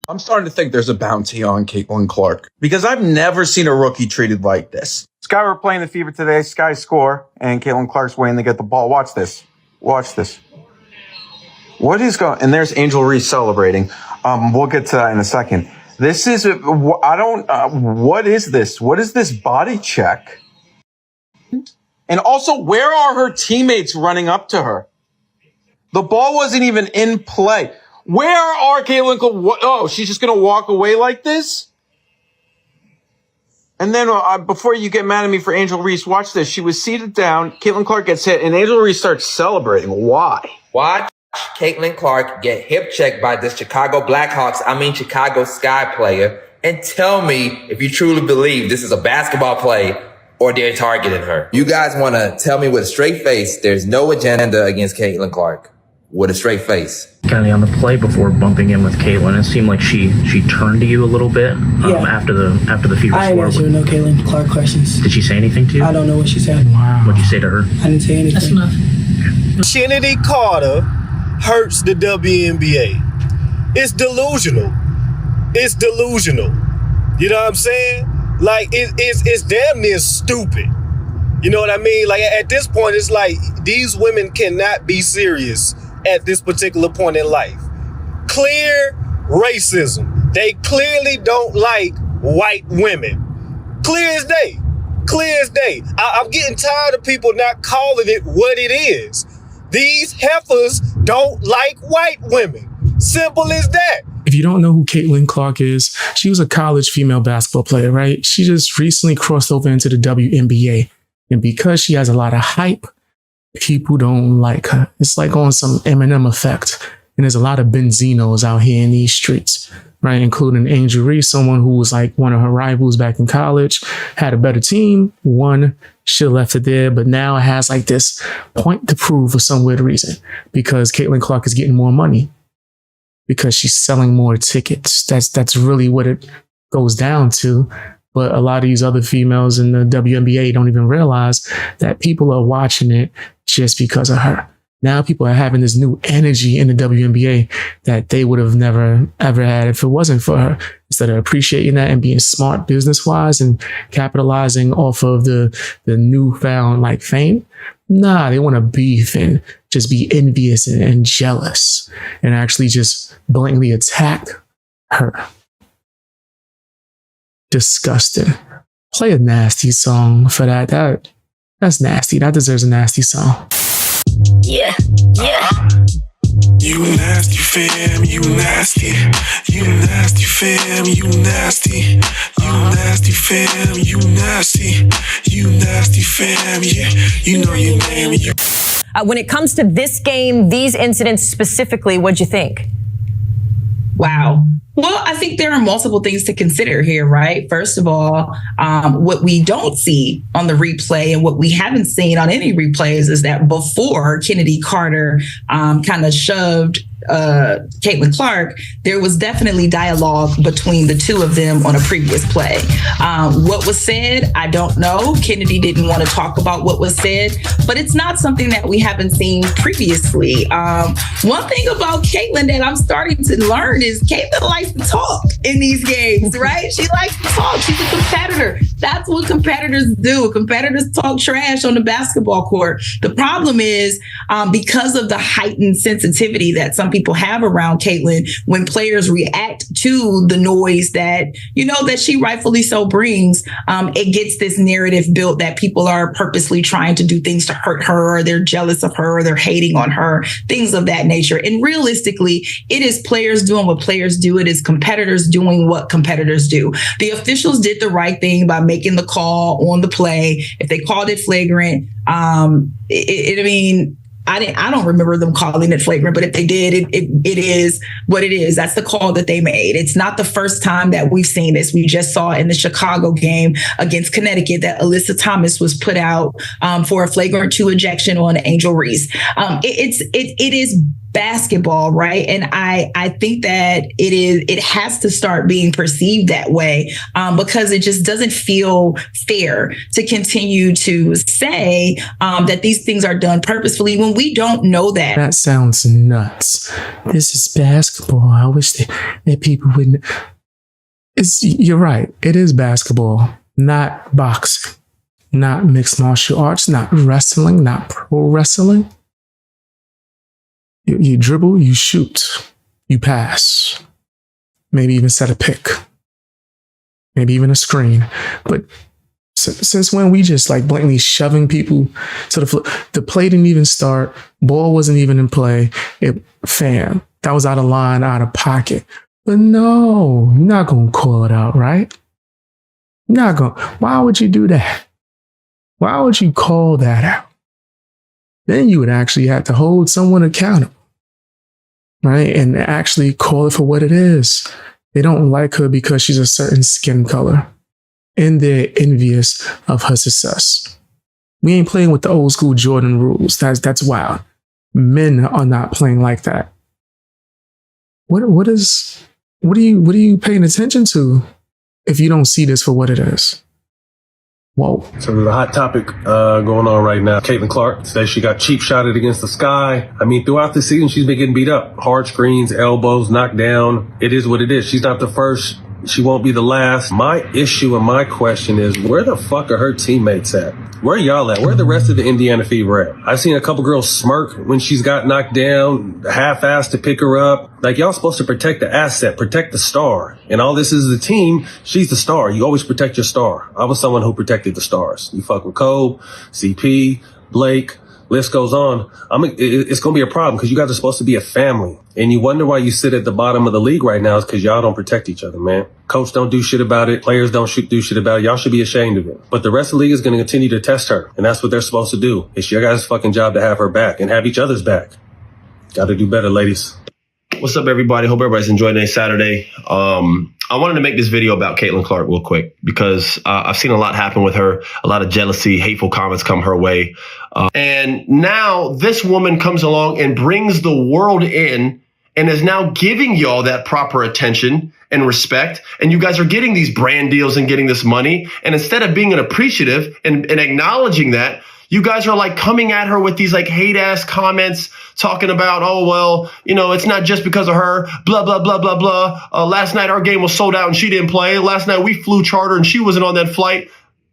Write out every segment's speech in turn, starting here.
I'm starting to think there's a bounty on Caitlin Clark because I've never seen a rookie treated like this. Sky, we're playing the Fever today. Sky score, and Caitlin Clark's waiting to get the ball. Watch this. Watch this. What is going? And there's Angel Reese celebrating. We'll get to that in a second. This is what is this? What is this body check? And also, where are her teammates running up to her? The ball wasn't even in play. Where are Caitlin Clark? Oh, she's just going to walk away like this? And then before you get mad at me for Angel Reese, watch this. She was seated down. Caitlin Clark gets hit, and Angel Reese starts celebrating. Why? Watch Caitlin Clark get hip checked by this Chicago Chicago Sky player, and tell me if you truly believe this is a basketball play or they're targeting her. You guys want to tell me with a straight face there's no agenda against Caitlin Clark. With a straight face. Kind of on the play before bumping in with Caitlin, it seemed like she turned to you a little bit after the Fever I score. didn't answer no Caitlin Clark questions. Did she say anything to you? I don't know what she said. Wow. What'd you say to her? I didn't say anything. That's enough. Kennedy Carter hurts the WNBA. It's delusional. It's delusional. You know what I'm saying? Like, it's damn near stupid. You know what I mean? Like, at this point, it's like these women cannot be serious at this particular point in life. Clear racism. They clearly don't like white women. Clear as day. Clear as day. I'm getting tired of people not calling it what it is. These heifers don't like white women. Simple as that. If you don't know who Caitlin Clark is, she was a college female basketball player, right? She just recently crossed over into the WNBA. And because she has a lot of hype, people don't like her. It's like on some Eminem effect. And there's a lot of Benzinos out here in these streets, right? Including Angel Reese, someone who was like one of her rivals back in college, had a better team, won, should have left it there, but now it has like this point to prove for some weird reason because Caitlin Clark is getting more money because she's selling more tickets. That's really what it goes down to. But a lot of these other females in the WNBA don't even realize that people are watching it just because of her. Now people are having this new energy in the WNBA that they would have never, ever had if it wasn't for her. Instead of appreciating that and being smart business-wise and capitalizing off of the newfound like fame, nah, they want to beef and just be envious and jealous and actually just blatantly attack her. Disgusting. Play a nasty song for that. That's nasty. That deserves a nasty song. Yeah. You nasty fam, you nasty. You nasty fam, you nasty. You nasty fam, you nasty. You nasty fam, yeah. You know your name. When it comes to this game, these incidents specifically, what'd you think? Wow. Well, I think there are multiple things to consider here, right? First of all, what we don't see on the replay and what we haven't seen on any replays is that before Kennedy Carter kind of shoved Caitlin Clark, there was definitely dialogue between the two of them on a previous play. What was said, I don't know. Kennedy didn't want to talk about what was said, but it's not something that we haven't seen previously. One thing about Caitlin that I'm starting to learn is Caitlin likes to talk in these games, right? She likes to talk. She's a competitor. That's what competitors do. Competitors talk trash on the basketball court. The problem is because of the heightened sensitivity that some people have around Caitlin, when players react to the noise that, that she rightfully so brings, it gets this narrative built that people are purposely trying to do things to hurt her, or they're jealous of her, or they're hating on her, things of that nature. And realistically, it is players doing what players do. It is competitors doing what competitors do. The officials did the right thing by making the call on the play. If they called it flagrant, I don't remember them calling it flagrant, but if they did, it is what it is. That's the call that they made. It's not the first time that we've seen this. We just saw in the Chicago game against Connecticut that Alyssa Thomas was put out for a flagrant 2 ejection on Angel Reese. It is basketball, right? And I think that it has to start being perceived that way, because it just doesn't feel fair to continue to say that these things are done purposefully when we don't know that. That sounds nuts. This is basketball. I wish that people wouldn't. You're right. It is basketball, not boxing, not mixed martial arts, not wrestling, not pro wrestling. You dribble, you shoot, you pass, maybe even set a pick, maybe even a screen. But since when we just like blatantly shoving people to the floor? The play didn't even start. Ball wasn't even in play. That was out of line, out of pocket. But no, you're not going to call it out, right? You're not going. Why would you do that? Why would you call that out? Then you would actually have to hold someone accountable, right? And actually call it for what it is. They don't like her because she's a certain skin color, and they're envious of her success. We ain't playing with the old school Jordan rules. That's wild. Men are not playing like that. What are you paying attention to if you don't see this for what it is? Whoa. So there's a hot topic going on right now. Caitlin Clark says she got cheap shotted against the Sky. I mean, throughout the season, she's been getting beat up. Hard screens, elbows, knocked down. It is what it is. She's not the first. She won't be the last. My issue and my question is, where the fuck are her teammates at? Where are y'all at? Where are the rest of the Indiana Fever at? I've seen a couple girls smirk when she's got knocked down, half-assed to pick her up. Like, y'all supposed to protect the asset, protect the star. And all this is the team. She's the star. You always protect your star. I was someone who protected the stars. You fuck with Cole, CP, Blake, list goes on. It's going to be a problem because you guys are supposed to be a family. And you wonder why you sit at the bottom of the league right now is because y'all don't protect each other, man. Coach don't do shit about it. Players don't do shit about it. Y'all should be ashamed of it. But the rest of the league is going to continue to test her. And that's what they're supposed to do. It's your guys' fucking job to have her back and have each other's back. Got to do better, ladies. What's up, everybody? Hope everybody's enjoying their Saturday. I wanted to make this video about Caitlin Clark real quick because I've seen a lot happen with her, a lot of jealousy, hateful comments come her way. And now this woman comes along and brings the world in and is now giving y'all that proper attention and respect. And you guys are getting these brand deals and getting this money. And instead of being appreciative and acknowledging that, you guys are like coming at her with these like hate ass comments talking about, oh, well, you know, it's not just because of her, blah, blah, blah, blah, blah. Last night our game was sold out and she didn't play. Last night we flew charter and she wasn't on that flight.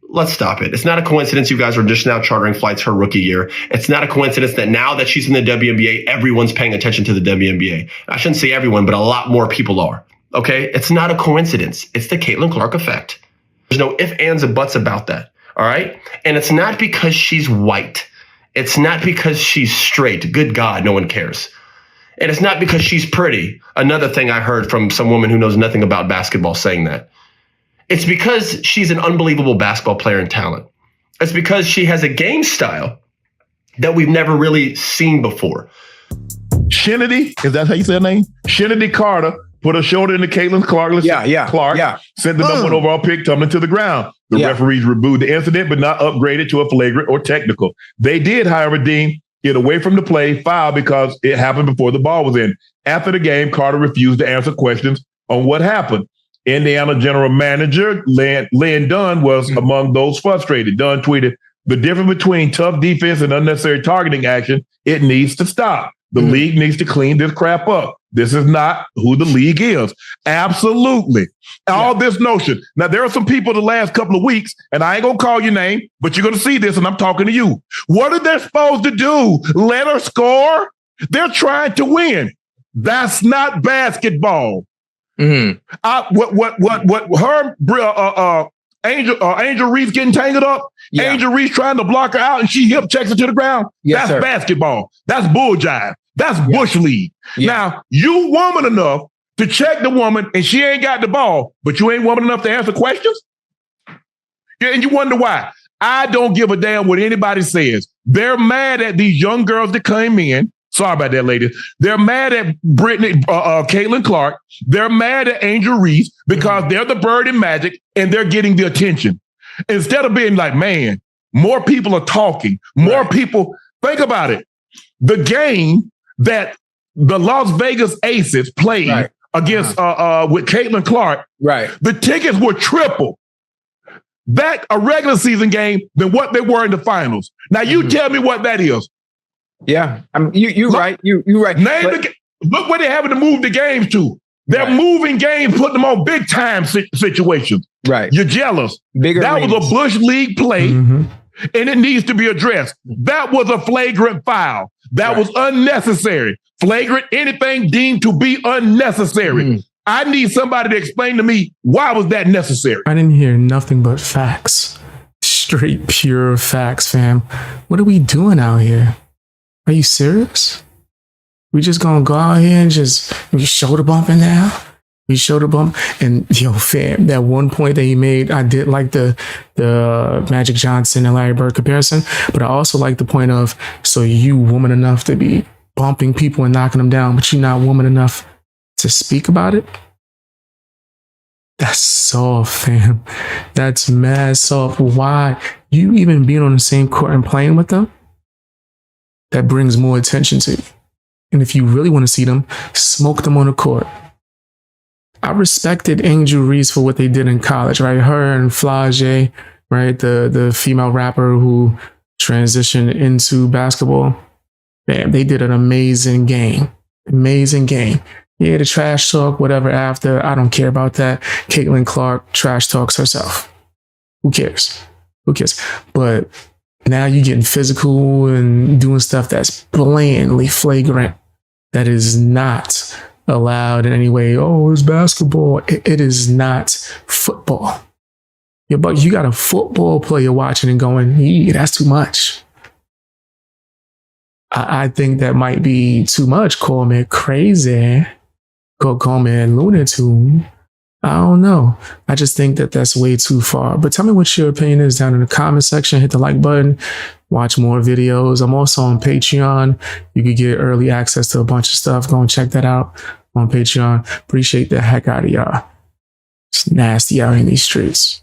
Let's stop it. It's not a coincidence you guys are just now chartering flights her rookie year. It's not a coincidence that now that she's in the WNBA, everyone's paying attention to the WNBA. I shouldn't say everyone, but a lot more people are. Okay? It's not a coincidence. It's the Caitlin Clark effect. There's no ifs, ands, and buts about that. All right? And it's not because she's white. It's not because she's straight. Good God, no one cares. And it's not because she's pretty. Another thing I heard from some woman who knows nothing about basketball saying that. It's because she's an unbelievable basketball player and talent. It's because she has a game style that we've never really seen before. Shinity, is that how you say her name? Shinity Carter put her shoulder into Caitlin Clark. Clark sent the number one overall pick tumbling to the ground. The referees reviewed the incident, but not upgraded to a flagrant or technical. They did, however, deem it away from the play foul because it happened before the ball was in. After the game, Carter refused to answer questions on what happened. Indiana General Manager Lynn Dunn was among those frustrated. Dunn tweeted, "The difference between tough defense and unnecessary targeting action, it needs to stop. The league needs to clean this crap up. This is not who the league is." Absolutely. All this notion. Now, there are some people the last couple of weeks, and I ain't going to call your name, but you're going to see this, and I'm talking to you. What are they supposed to do? Let her score? They're trying to win. That's not basketball. Angel Reese getting tangled up. Angel Reese trying to block her out and she hip checks her to the ground. That's basketball. That's bull jive. That's bush league. Now, you woman enough to check the woman and she ain't got the ball, but you ain't woman enough to answer questions? And you wonder why. I don't give a damn what anybody says. They're mad at these young girls that came in. Sorry about that, ladies. They're mad at Caitlin Clark. They're mad at Angel Reese because they're the bird in Magic and they're getting the attention. Instead of being like, man, more people are talking. More people, think about it. The game that the Las Vegas Aces played against with Caitlin Clark, the tickets were triple that a regular season game than what they were in the finals. Now you tell me what that is. Yeah, I mean, you're right. You're right. Look where they're having to move the games to. They're moving games, putting them on big time situations. Right. You're jealous. That was a Bush League play, and it needs to be addressed. That was a flagrant foul. That was unnecessary. Flagrant, anything deemed to be unnecessary. I need somebody to explain to me why was that necessary. I didn't hear nothing but facts. Straight, pure facts, fam. What are we doing out here? Are you serious? We just gonna go out here and just shoulder bumping now? We shoulder bump. And yo, fam, that one point that he made, I did like the Magic Johnson and Larry Bird comparison, but I also like the point of, so you woman enough to be bumping people and knocking them down, but you're not woman enough to speak about it? That's soft, fam. That's mad soft. Why? You even being on the same court and playing with them, that brings more attention to you. And if you really want to see them, smoke them on the court. I respected Angel Reese for what they did in college, right? Her and Flage, right? The female rapper who transitioned into basketball. Damn, they did an amazing game. Amazing game. Yeah, the trash talk, whatever after, I don't care about that. Caitlin Clark trash talks herself. Who cares? Who cares? But now you're getting physical and doing stuff that's blatantly flagrant. That is not allowed in any way. Oh, it's basketball. It is not football. Yeah, but you got a football player watching and going, yeah, that's too much. I think that might be too much. Call me crazy. Call me a lunatic. I don't know. I just think that that's way too far. But tell me what your opinion is down in the comment section. Hit the like button. Watch more videos. I'm also on Patreon. You could get early access to a bunch of stuff. Go and check that out on Patreon. Appreciate the heck out of y'all. It's nasty out in these streets.